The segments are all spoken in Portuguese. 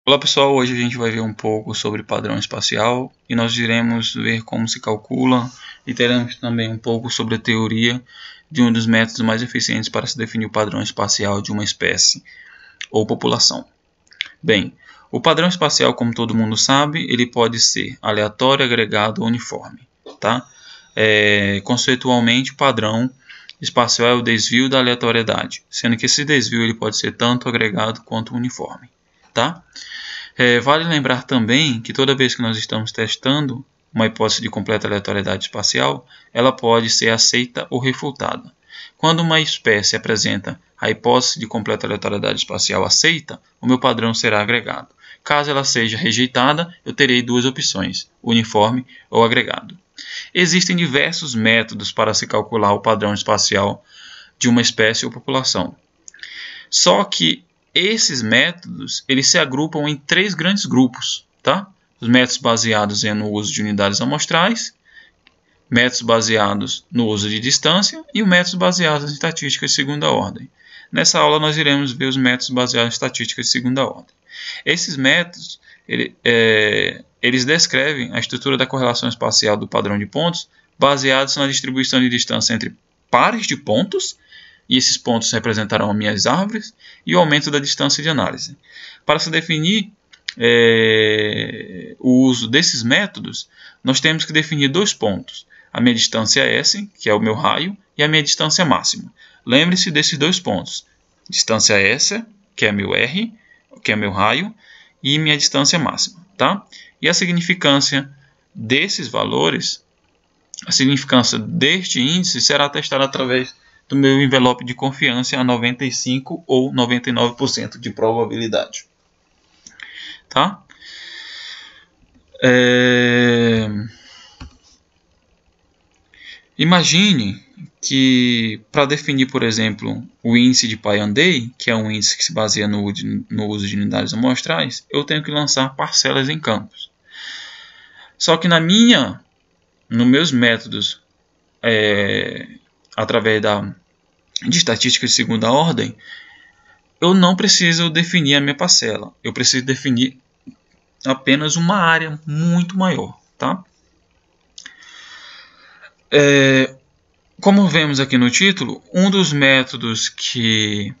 Olá pessoal, hoje a gente vai ver um pouco sobre padrão espacial e nós iremos ver como se calcula e teremos também um pouco sobre a teoria de um dos métodos mais eficientes para se definir o padrão espacial de uma espécie ou população. Bem, o padrão espacial, como todo mundo sabe, ele pode ser aleatório, agregado ou uniforme. Tá? Conceitualmente, o padrão espacial é o desvio da aleatoriedade, sendo que esse desvio ele pode ser tanto agregado quanto uniforme. Tá? Vale lembrar também que toda vez que nós estamos testando uma hipótese de completa aleatoriedade espacial, ela pode ser aceita ou refutada. Quando uma espécie apresenta a hipótese de completa aleatoriedade espacial aceita, o meu padrão será agregado. Caso ela seja rejeitada, eu terei duas opções, uniforme ou agregado. Existem diversos métodos para se calcular o padrão espacial de uma espécie ou população. Só que esses métodos eles se agrupam em três grandes grupos. Tá? Os métodos baseados no uso de unidades amostrais, métodos baseados no uso de distância e os métodos baseados em estatística de segunda ordem. Nessa aula nós iremos ver os métodos baseados em estatística de segunda ordem. Esses métodos eles descrevem a estrutura da correlação espacial do padrão de pontos baseados na distribuição de distância entre pares de pontos, e esses pontos representarão minhas árvores, e o aumento da distância de análise. Para se definir o uso desses métodos, nós temos que definir dois pontos. A minha distância S, que é o meu raio, e a minha distância máxima. Lembre-se desses dois pontos. Distância S, que é meu R, que é meu raio, e minha distância máxima. Tá? E a significância desses valores, a significância deste índice será testada através do meu envelope de confiança a 95% ou 99% de probabilidade. Tá? Imagine que para definir, por exemplo, o índice de Pai-Andei, que é um índice que se baseia no uso de unidades amostrais, eu tenho que lançar parcelas em campos. Só que nos meus métodos, através de estatística de segunda ordem, eu não preciso definir a minha parcela. Eu preciso definir apenas uma área muito maior. Tá? Como vemos aqui no título, um dos métodos que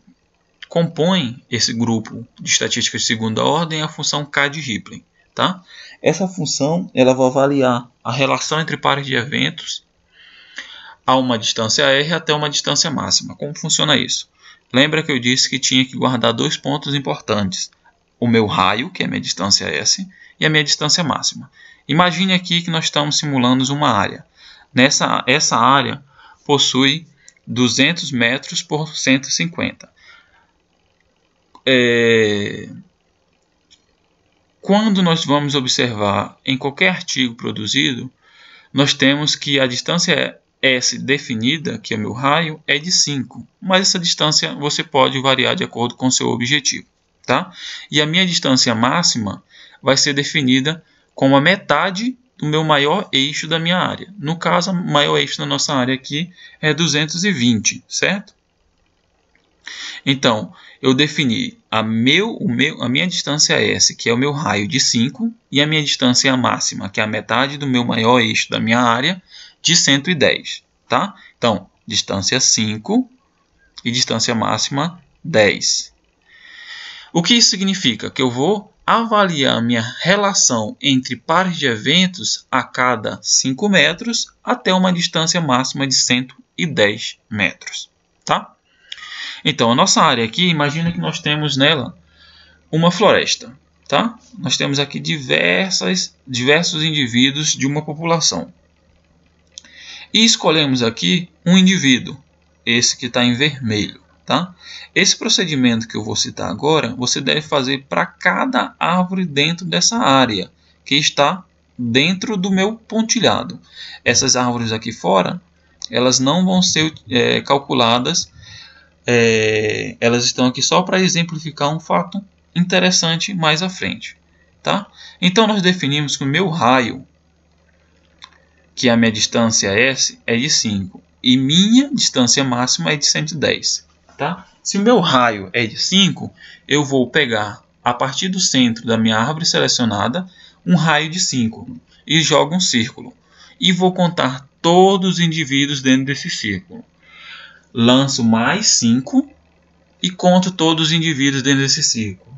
compõe esse grupo de estatística de segunda ordem é a função K de Ripley. Tá? Essa função ela vai avaliar a relação entre pares de eventos a uma distância R até uma distância máxima. Como funciona isso? Lembra que eu disse que tinha que guardar dois pontos importantes. O meu raio, que é a minha distância S, e a minha distância máxima. Imagine aqui que nós estamos simulando uma área. Essa área possui 200 metros por 150. Quando nós vamos observar em qualquer artigo produzido, nós temos que a distância S definida, que é meu raio, é de 5. Mas essa distância você pode variar de acordo com o seu objetivo. Tá? E a minha distância máxima vai ser definida como a metade do meu maior eixo da minha área. No caso, o maior eixo da nossa área aqui é 220, certo? Então, eu defini a minha distância S, que é o meu raio, de 5, e a minha distância máxima, que é a metade do meu maior eixo da minha área, de 110. Tá? Então, distância 5 e distância máxima 10. O que isso significa? Que eu vou avaliar a minha relação entre pares de eventos a cada 5 metros até uma distância máxima de 110 metros. Tá? Então, a nossa área aqui, imagina que nós temos nela uma floresta. Tá? Nós temos aqui diversos indivíduos de uma população. E escolhemos aqui um indivíduo, esse que está em vermelho. Tá? Esse procedimento que eu vou citar agora, você deve fazer para cada árvore dentro dessa área, que está dentro do meu pontilhado. Essas árvores aqui fora, elas não vão ser calculadas, elas estão aqui só para exemplificar um fato interessante mais à frente. Tá? Então, nós definimos que o meu raio, que a minha distância S, é de 5, e minha distância máxima é de 110. Tá? Se o meu raio é de 5, eu vou pegar a partir do centro da minha árvore selecionada, um raio de 5 e jogo um círculo. E vou contar todos os indivíduos dentro desse círculo. Lanço mais 5 e conto todos os indivíduos dentro desse círculo.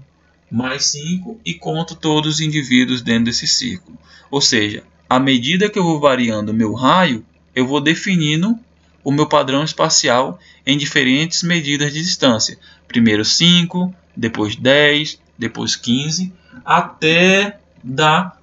Mais 5 e conto todos os indivíduos dentro desse círculo. Ou seja, à medida que eu vou variando o meu raio, eu vou definindo o meu padrão espacial em diferentes medidas de distância. Primeiro 5, depois 10, depois 15, até dar,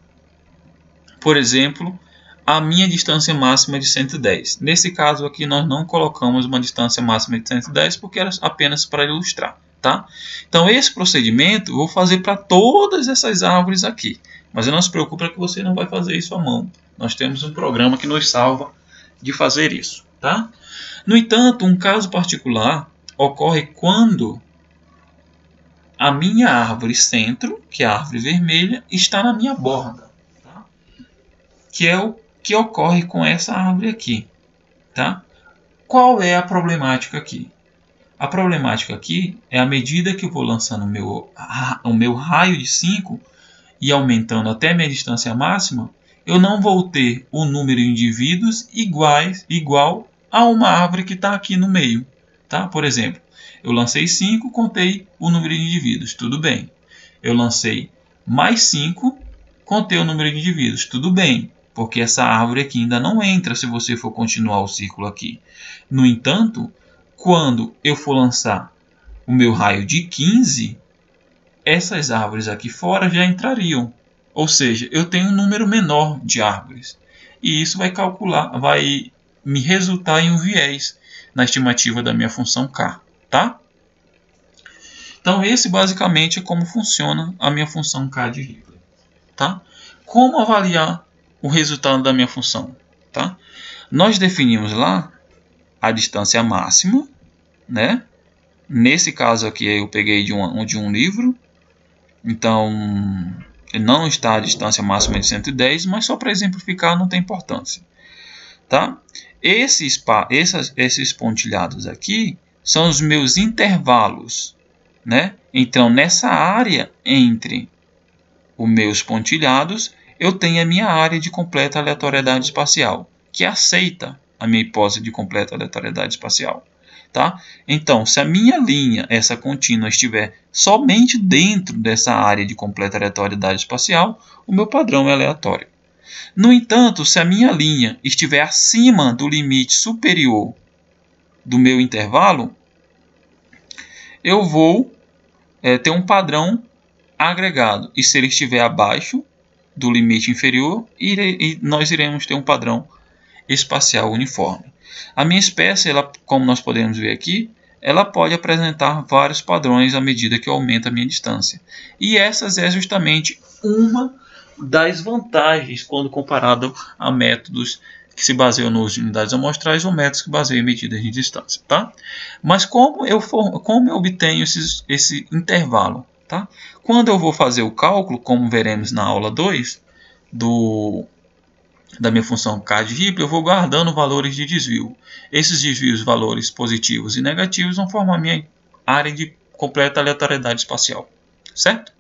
por exemplo, a minha distância máxima de 110. Nesse caso aqui nós não colocamos uma distância máxima de 110 porque era apenas para ilustrar, tá? Então esse procedimento eu vou fazer para todas essas árvores aqui. Mas não se preocupe que você não vai fazer isso à mão. Nós temos um programa que nos salva de fazer isso, tá? No entanto, um caso particular ocorre quando a minha árvore centro, que é a árvore vermelha, está na minha borda, tá? Que é o que ocorre com essa árvore aqui, tá? Qual é a problemática aqui? A problemática aqui é à medida que eu vou lançando o meu raio de 5 e aumentando até minha distância máxima, eu não vou ter o número de indivíduos igual a uma árvore que está aqui no meio, tá? Por exemplo, eu lancei 5, contei o número de indivíduos, tudo bem. Eu lancei mais 5, contei o número de indivíduos, tudo bem. Porque essa árvore aqui ainda não entra se você for continuar o círculo aqui. No entanto, quando eu for lançar o meu raio de 15, essas árvores aqui fora já entrariam. Ou seja, eu tenho um número menor de árvores. E isso vai me resultar em um viés na estimativa da minha função K, tá? Então esse basicamente é como funciona a minha função K de Ripley, tá? Como avaliar o resultado da minha função, tá? Nós definimos lá a distância máxima, né? Nesse caso aqui eu peguei de um livro, então não está a distância máxima de 110, mas só para exemplificar não tem importância, tá? Esses pontilhados aqui são os meus intervalos, né? Então nessa área entre os meus pontilhados eu tenho a minha área de completa aleatoriedade espacial, que aceita a minha hipótese de completa aleatoriedade espacial, tá? Então, se a minha linha, essa contínua, estiver somente dentro dessa área de completa aleatoriedade espacial, o meu padrão é aleatório. No entanto, se a minha linha estiver acima do limite superior do meu intervalo, eu vou ter um padrão agregado. E se ele estiver abaixo do limite inferior, nós iremos ter um padrão espacial uniforme. A minha espécie, como nós podemos ver aqui, ela pode apresentar vários padrões à medida que eu aumento a minha distância. E essas é justamente uma das vantagens quando comparado a métodos que se baseiam no uso de unidades amostrais ou métodos que baseiam em medidas de distância, tá? Mas como eu obtenho esse intervalo? Tá? Quando eu vou fazer o cálculo, como veremos na aula 2 da minha função K de Ripley, eu vou guardando valores de desvio. Esses desvios, valores positivos e negativos, vão formar minha área de completa aleatoriedade espacial, certo?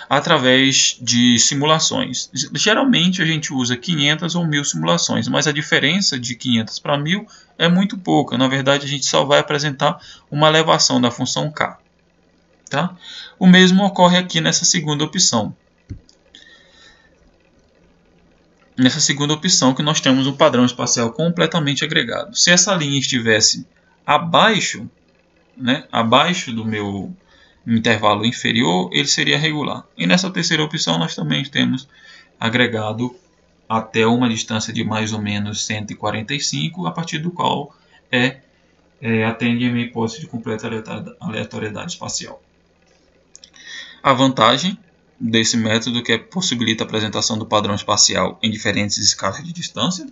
Através de simulações. Geralmente a gente usa 500 ou 1000 simulações, mas a diferença de 500 para 1000 é muito pouca. Na verdade, a gente só vai apresentar uma elevação da função K. Tá? O mesmo ocorre aqui nessa segunda opção. Nessa segunda opção que nós temos um padrão espacial completamente agregado. Se essa linha estivesse abaixo, né, abaixo do meu intervalo inferior, ele seria regular. E nessa terceira opção nós também temos agregado até uma distância de mais ou menos 145, a partir do qual atende a minha hipótese de completa aleatoriedade espacial. A vantagem desse método que possibilita a apresentação do padrão espacial em diferentes escalas de distância,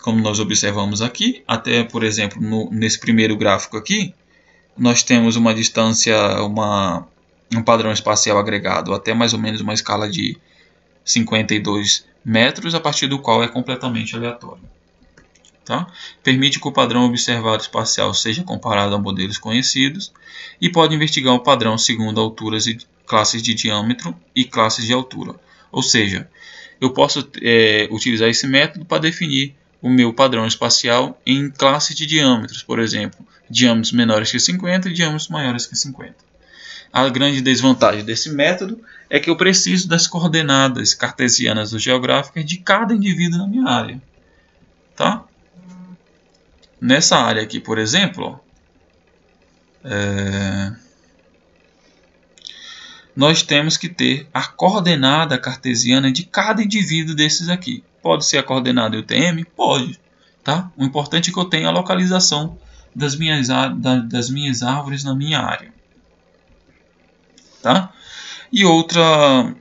como nós observamos aqui, até por exemplo nesse primeiro gráfico aqui, nós temos uma distância, um padrão espacial agregado até mais ou menos uma escala de 52 metros, a partir do qual é completamente aleatório. Tá? Permite que o padrão observado espacial seja comparado a modelos conhecidos e pode investigar o padrão segundo alturas e classes de diâmetro e classes de altura. Ou seja, eu posso utilizar esse método para definir o meu padrão espacial em classes de diâmetros, por exemplo, diâmetros menores que 50 e diâmetros maiores que 50. A grande desvantagem desse método é que eu preciso das coordenadas cartesianas ou geográficas de cada indivíduo na minha área. Tá? Nessa área aqui, por exemplo, nós temos que ter a coordenada cartesiana de cada indivíduo desses aqui. Pode ser a coordenada UTM? Pode. Tá? O importante é que eu tenha a localização das minhas árvores na minha área. Tá? E outra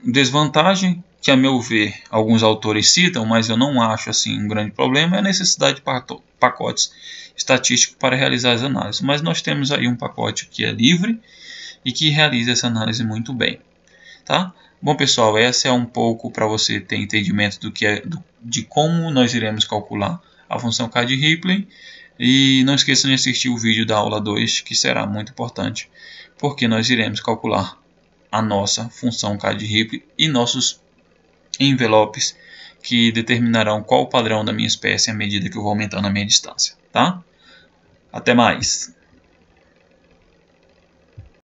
desvantagem, que a meu ver alguns autores citam, mas eu não acho assim um grande problema, é a necessidade de pacotes estatísticos para realizar as análises. Mas nós temos aí um pacote que é livre e que realiza essa análise muito bem. Tá? Bom, pessoal, essa é um pouco para você ter entendimento de como nós iremos calcular a função K de Ripley. E não esqueçam de assistir o vídeo da aula 2, que será muito importante, porque nós iremos calcular a nossa função K de Ripley e nossos envelopes que determinarão qual o padrão da minha espécie à medida que eu vou aumentando a minha distância. Tá? Até mais!